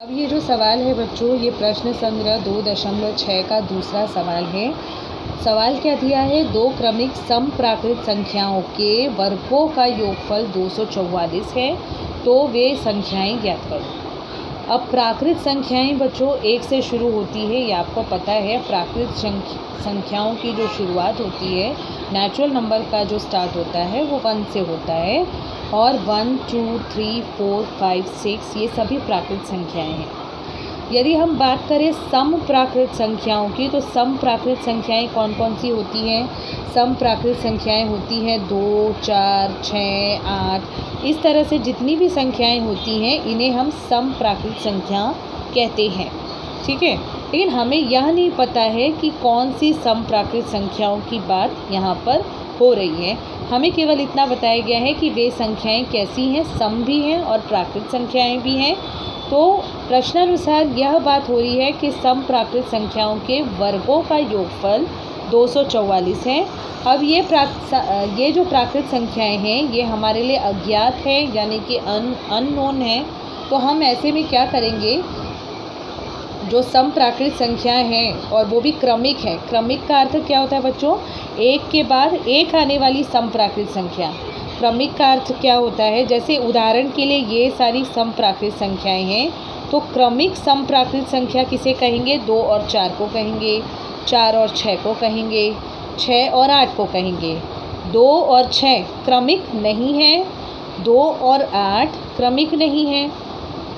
अब ये जो सवाल है बच्चों, ये प्रश्न संग्रह 2.6 का दूसरा सवाल है। सवाल क्या दिया है? दो क्रमिक समप्राकृत संख्याओं के वर्गों का योगफल 244 है, तो वे संख्याएं ज्ञात करो। अब प्राकृत संख्याएं बच्चों एक से शुरू होती है, ये आपको पता है। प्राकृत संख्याओं की जो शुरुआत होती है, नेचुरल नंबर का जो स्टार्ट होता है वो 1 से होता है, और 1, 2, 3, 4, 5, 6 ये सभी प्राकृत संख्याएं हैं। यदि हम बात करें समप्राकृत संख्याओं की, तो समप्राकृत संख्याएं कौन कौन सी होती हैं? समप्राकृत संख्याएं होती हैं 2, 4, 6, 8, इस तरह से जितनी भी संख्याएं होती हैं इन्हें हम समप्राकृत संख्या कहते हैं, ठीक है। लेकिन हमें यह नहीं पता है कि कौन सी समप्राकृत संख्याओं की बात यहाँ पर हो रही है। हमें केवल इतना बताया गया है कि वे संख्याएं कैसी हैं, सम भी हैं और प्राकृत संख्याएं भी हैं। तो प्रश्नानुसार यह बात हो रही है कि समप्राकृत संख्याओं के वर्गों का योगफल 244 है। अब ये जो प्राकृत संख्याएं हैं ये हमारे लिए अज्ञात है, यानी कि अननोन है। तो हम ऐसे में क्या करेंगे, जो समप्राकृत संख्याएं हैं और वो भी क्रमिक है। क्रमिक का अर्थ क्या होता है बच्चों? एक के बाद एक आने वाली समप्राकृत संख्या। क्रमिक का अर्थ क्या होता है? जैसे उदाहरण के लिए ये सारी समप्राकृत संख्याएं हैं, तो क्रमिक समप्राकृत संख्या किसे कहेंगे? 2 और 4 को कहेंगे, 4 और 6 को कहेंगे, 6 और 8 को कहेंगे। 2 और 6 क्रमिक नहीं है, 2 और 8 क्रमिक नहीं है,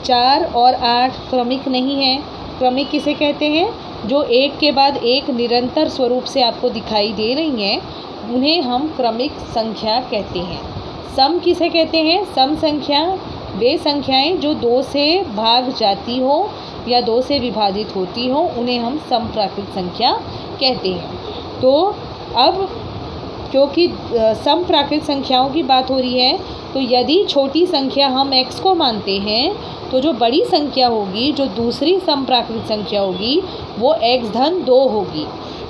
4 और 8 क्रमिक नहीं है। क्रमिक किसे कहते हैं? जो एक के बाद एक निरंतर स्वरूप से आपको दिखाई दे रही हैं, उन्हें हम क्रमिक संख्या कहते हैं। सम किसे कहते हैं? सम संख्या वे संख्याएं जो 2 से भाग जाती हो या 2 से विभाजित होती हो, उन्हें हम समप्राकृत संख्या कहते हैं। तो अब क्योंकि समप्राकृत संख्याओं की बात हो रही है, तो यदि छोटी संख्या हम x को मानते हैं, तो जो बड़ी संख्या होगी, जो दूसरी समप्राकृत संख्या होगी, वो x-2 होगी।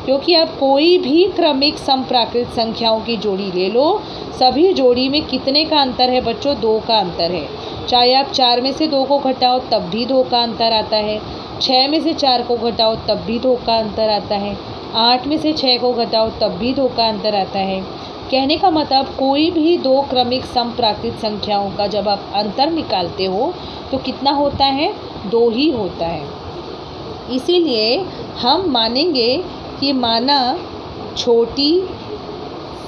क्योंकि आप कोई भी क्रमिक समप्राकृत संख्याओं की जोड़ी ले लो, सभी जोड़ी में कितने का अंतर है बच्चों? 2 का अंतर है। चाहे आप 4 में से 2 को घटाओ तब भी 2 का अंतर आता है, 6 में से 4 को घटाओ तब भी 2 का अंतर आता है, 8 में से 6 को घटाओ तब भी 2 का अंतर आता है। कहने का मतलब कोई भी 2 क्रमिक समप्राकृत संख्याओं का जब आप अंतर निकालते हो तो कितना होता है? 2 ही होता है। इसीलिए हम मानेंगे कि माना छोटी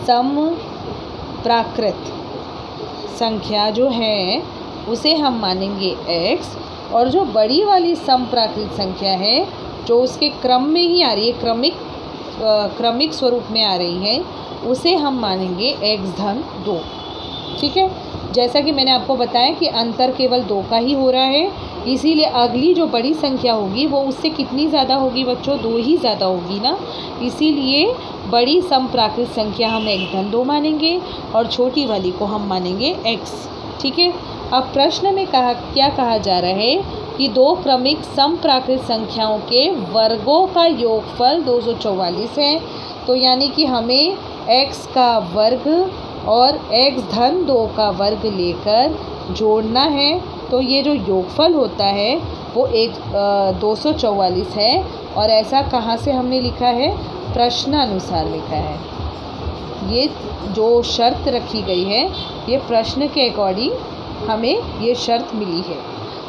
समप्राकृत संख्या जो है उसे हम मानेंगे x, और जो बड़ी वाली समप्राकृत संख्या है जो उसके क्रम में ही आ रही है, क्रमिक स्वरूप में आ रही है, उसे हम मानेंगे x-2, ठीक है। जैसा कि मैंने आपको बताया कि अंतर केवल 2 का ही हो रहा है, इसीलिए अगली जो बड़ी संख्या होगी वो उससे कितनी ज़्यादा होगी बच्चों? 2 ही ज़्यादा होगी ना। इसीलिए बड़ी समप्राकृत संख्या हम x-2 मानेंगे और छोटी वाली को हम मानेंगे x, ठीक है। अब प्रश्न में क्या कहा जा रहा है कि 2 क्रमिक समप्राकृत संख्याओं के वर्गों का योगफल 244 है। तो यानी कि हमें x का वर्ग और x-2 का वर्ग लेकर जोड़ना है। तो ये जो योगफल होता है वो 244 है, और ऐसा कहाँ से हमने लिखा है? प्रश्नानुसार लिखा है। ये जो शर्त रखी गई है, ये प्रश्न के अकॉर्डिंग हमें ये शर्त मिली है।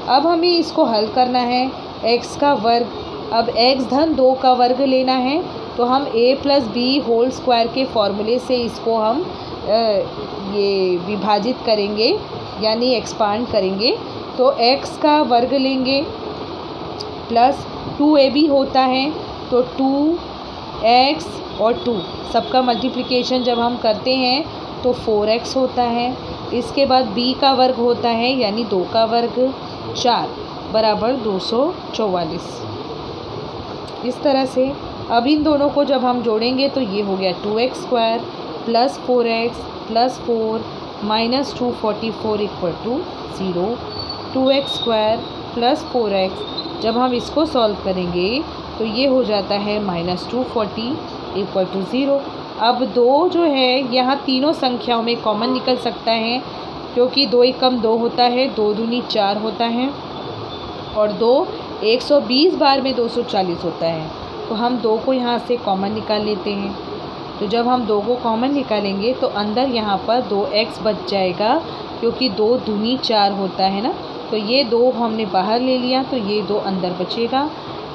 अब हमें इसको हल करना है। x का वर्ग, अब x-2 का वर्ग लेना है, तो हम a+b² के फॉर्मूले से इसको हम ये विभाजित करेंगे, यानी एक्सपांड करेंगे। तो x का वर्ग लेंगे प्लस 2ab होता है, तो 2x और 2 सबका मल्टीप्लिकेशन जब हम करते हैं तो 4x होता है। इसके बाद b का वर्ग होता है, यानी 2 का वर्ग, 4 बराबर 244। इस तरह से अब इन दोनों को जब हम जोड़ेंगे तो ये हो गया 2x² plus 4x plus 4 minus 244 equal to 0। 2x² plus 4x जब हम इसको सॉल्व करेंगे तो ये हो जाता है -240 इक्वल टू 0। अब 2 जो है यहाँ तीनों संख्याओं में कॉमन निकल सकता है, क्योंकि 2 एकम 2 होता है, 2 दूनी 4 होता है। और 2 120 बार में 240 होता है। तो हम 2 को यहाँ से कॉमन निकाल लेते हैं। तो जब हम 2 को कॉमन निकालेंगे तो अंदर यहाँ पर 2x बच जाएगा, क्योंकि 2 दूनी 4 होता है ना। तो ये 2 हमने बाहर ले लिया, तो ये 2 अंदर बचेगा।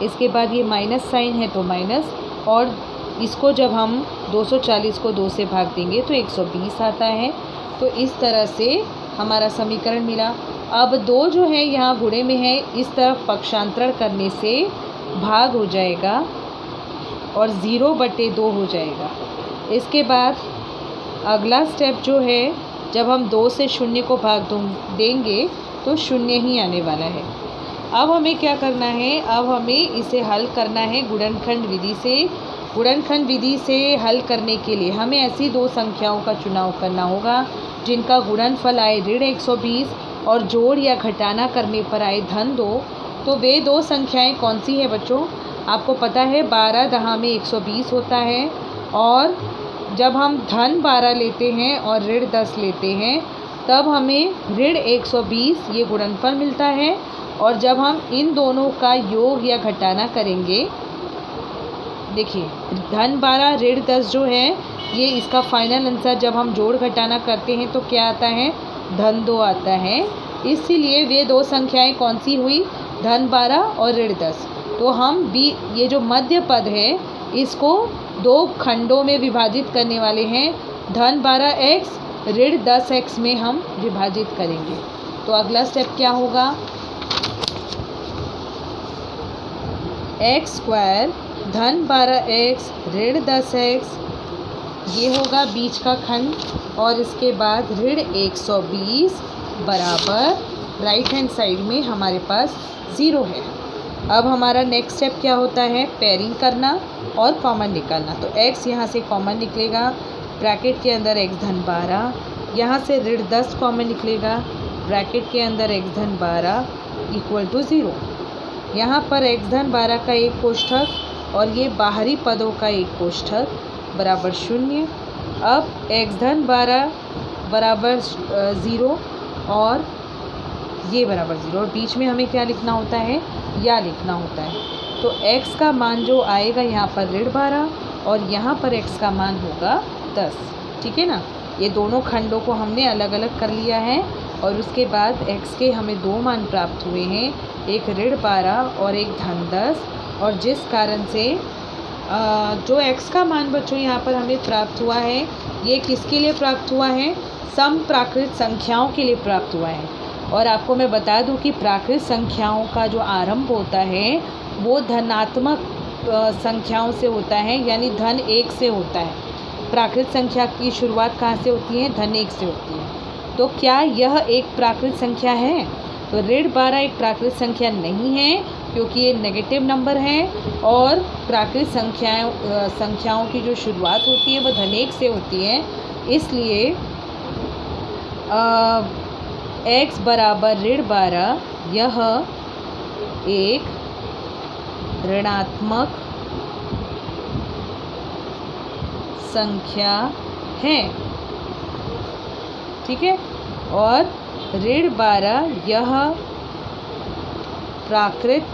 इसके बाद ये माइनस साइन है तो माइनस, और इसको जब हम 240 को 2 से भाग देंगे तो 120 आता है। तो इस तरह से हमारा समीकरण मिला। अब 2 जो है यहाँ गुणे में है, इस तरफ पक्षांतरण करने से भाग हो जाएगा और 0/2 हो जाएगा। इसके बाद अगला स्टेप जो है, जब हम 2 से 0 को भाग देंगे तो 0 ही आने वाला है। अब हमें क्या करना है, अब हमें इसे हल करना है गुणनखंड विधि से। गुणनखंड विधि से हल करने के लिए हमें ऐसी 2 संख्याओं का चुनाव करना होगा जिनका गुणनफल आए -120 और जोड़ या घटाना करने पर आए -2। तो वे 2 संख्याएं कौन सी है बच्चों? आपको पता है 12 दहा में 120 होता है, और जब हम -12 लेते हैं और -10 लेते हैं तब हमें -120 ये गुणनफल मिलता है। और जब हम इन दोनों का योग या घटाना करेंगे, देखिए -12 -10 जो है ये इसका फाइनल आंसर जब हम जोड़ घटाना करते हैं तो क्या आता है? -2 आता है। इसीलिए वे 2 संख्याएं कौन सी हुई? -12 और -10। तो हम भी ये जो मध्य पद है इसको 2 खंडों में विभाजित करने वाले हैं। -12x -10x में हम विभाजित करेंगे। तो अगला स्टेप क्या होगा? x² -12x -10x, ये होगा बीच का खंड, और इसके बाद -120 बराबर राइट हैंड साइड में हमारे पास 0 है। अब हमारा नेक्स्ट स्टेप क्या होता है? पेयरिंग करना और कॉमन निकालना। तो x यहाँ से कॉमन निकलेगा, ब्रैकेट के अंदर x धन 12, यहाँ से -10 कॉमन निकलेगा, ब्रैकेट के अंदर x धन 12 = 0। यहाँ पर x धन 12 का एक कोष्ठक और ये बाहरी पदों का एक कोष्ठक बराबर 0। अब x धन 12 बराबर 0 और ये बराबर 0, और बीच में हमें क्या लिखना होता है? या लिखना होता है। तो x का मान जो आएगा यहाँ पर -12 और यहाँ पर x का मान होगा 10। ठीक है ना। ये दोनों खंडों को हमने अलग अलग कर लिया है, और उसके बाद x के हमें 2 मान प्राप्त हुए हैं, एक -12 और एक धन 10। और जिस कारण से जो x का मान बच्चों यहाँ पर हमें प्राप्त हुआ है, ये किसके लिए प्राप्त हुआ है? समप्राकृत संख्याओं के लिए प्राप्त हुआ है। और आपको मैं बता दूं कि प्राकृत संख्याओं का जो आरंभ होता है वो धनात्मक संख्याओं से होता है, यानी धन 1 से होता है। प्राकृत संख्या की शुरुआत कहाँ से होती है? धन 1 से होती है। तो क्या यह एक प्राकृत संख्या है? तो -12 एक प्राकृत संख्या नहीं है, क्योंकि ये नेगेटिव नंबर है, और प्राकृत संख्याओं की जो शुरुआत होती है वह धन 1 से होती है। इसलिए x बराबर -12 यह एक ऋणात्मक संख्या है। ठीक है। और -12 यह प्राकृत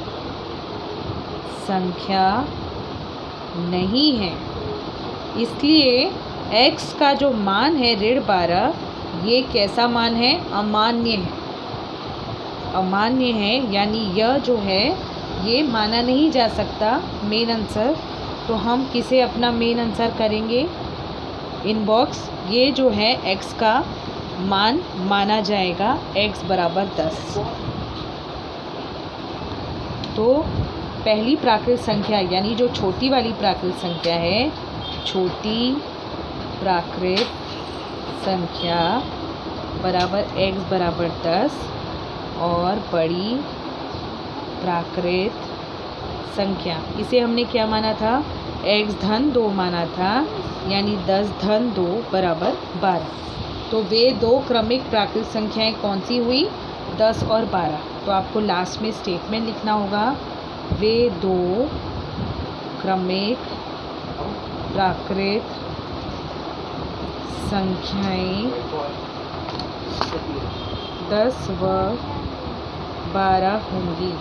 संख्या नहीं है। इसलिए x का जो मान है -12, ये कैसा मान है? अमान्य है। अमान्य है, यानी यह जो है ये माना नहीं जा सकता मेन आंसर। तो हम किसे अपना मेन आंसर करेंगे? इनबॉक्स। ये जो है x का मान माना जाएगा, x बराबर 10। तो पहली प्राकृत संख्या यानी जो छोटी वाली प्राकृत संख्या है, छोटी प्राकृत संख्या बराबर x बराबर 10, और बड़ी प्राकृत संख्या इसे हमने क्या माना था? x धन 2 माना था, यानी 10 धन 2 बराबर 12। तो वे 2 क्रमिक प्राकृत संख्याएं कौन सी हुई? 10 और 12। तो आपको लास्ट में स्टेटमेंट लिखना होगा, वे 2 क्रमिक प्राकृत संख्याएं 10 व 12 होंगी।